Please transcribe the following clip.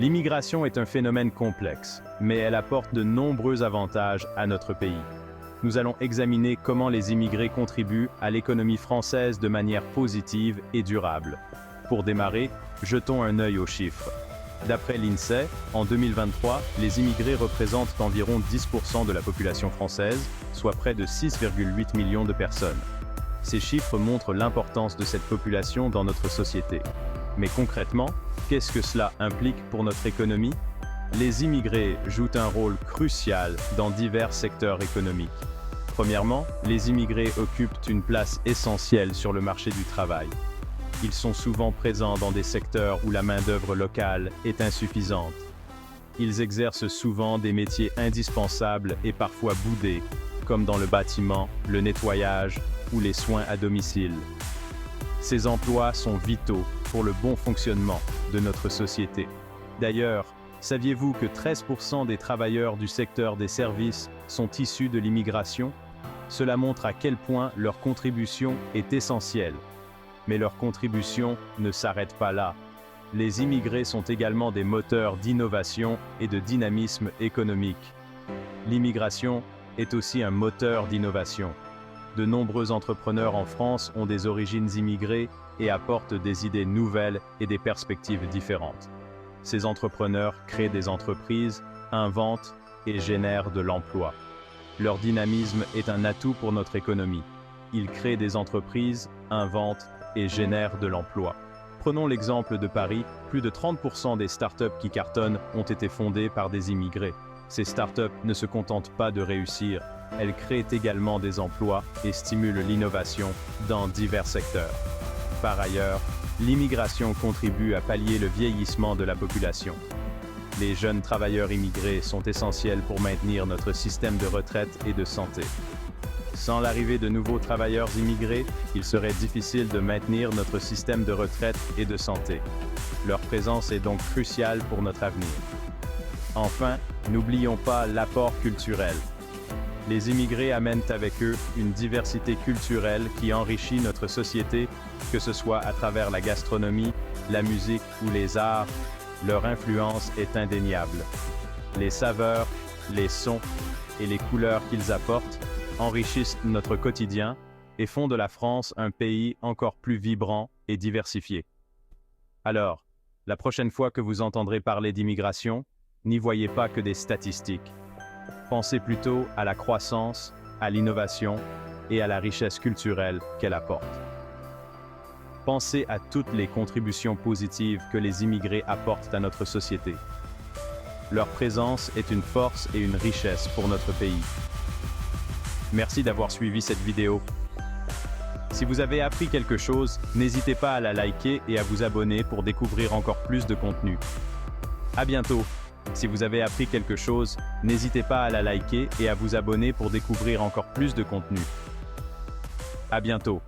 L'immigration est un phénomène complexe, mais elle apporte de nombreux avantages à notre pays. Nous allons examiner comment les immigrés contribuent à l'économie française de manière positive et durable. Pour démarrer, jetons un œil aux chiffres. D'après l'INSEE, en 2023, les immigrés représentent environ 10% de la population française, soit près de 6,8 millions de personnes. Ces chiffres montrent l'importance de cette population dans notre société. Mais concrètement, qu'est-ce que cela implique pour notre économie? Les immigrés jouent un rôle crucial dans divers secteurs économiques. Premièrement, les immigrés occupent une place essentielle sur le marché du travail. Ils sont souvent présents dans des secteurs où la main-d'œuvre locale est insuffisante. Ils exercent souvent des métiers indispensables et parfois boudés, comme dans le bâtiment, le nettoyage ou les soins à domicile. Ces emplois sont vitaux pour le bon fonctionnement de notre société. D'ailleurs, saviez-vous que 13% des travailleurs du secteur des services sont issus de l'immigration? Cela montre à quel point leur contribution est essentielle. Mais leur contribution ne s'arrête pas là. Les immigrés sont également des moteurs d'innovation et de dynamisme économique. L'immigration est aussi un moteur d'innovation. De nombreux entrepreneurs en France ont des origines immigrées et apportent des idées nouvelles et des perspectives différentes. Ces entrepreneurs créent des entreprises, inventent et génèrent de l'emploi. Leur dynamisme est un atout pour notre économie. Ils créent des entreprises, inventent et génèrent de l'emploi. Prenons l'exemple de Paris, plus de 30% des startups qui cartonnent ont été fondées par des immigrés. Ces startups ne se contentent pas de réussir, elles créent également des emplois et stimulent l'innovation dans divers secteurs. Par ailleurs, l'immigration contribue à pallier le vieillissement de la population. Les jeunes travailleurs immigrés sont essentiels pour maintenir notre système de retraite et de santé. Sans l'arrivée de nouveaux travailleurs immigrés, il serait difficile de maintenir notre système de retraite et de santé. Leur présence est donc cruciale pour notre avenir. Enfin, n'oublions pas l'apport culturel. Les immigrés amènent avec eux une diversité culturelle qui enrichit notre société, que ce soit à travers la gastronomie, la musique ou les arts. Leur influence est indéniable. Les saveurs, les sons et les couleurs qu'ils apportent enrichissent notre quotidien et font de la France un pays encore plus vibrant et diversifié. Alors, la prochaine fois que vous entendrez parler d'immigration, n'y voyez pas que des statistiques. Pensez plutôt à la croissance, à l'innovation et à la richesse culturelle qu'elle apporte. Pensez à toutes les contributions positives que les immigrés apportent à notre société. Leur présence est une force et une richesse pour notre pays. Merci d'avoir suivi cette vidéo. Si vous avez appris quelque chose, n'hésitez pas à la liker et à vous abonner pour découvrir encore plus de contenu. À bientôt! Si vous avez appris quelque chose, n'hésitez pas à la liker et à vous abonner pour découvrir encore plus de contenu. À bientôt!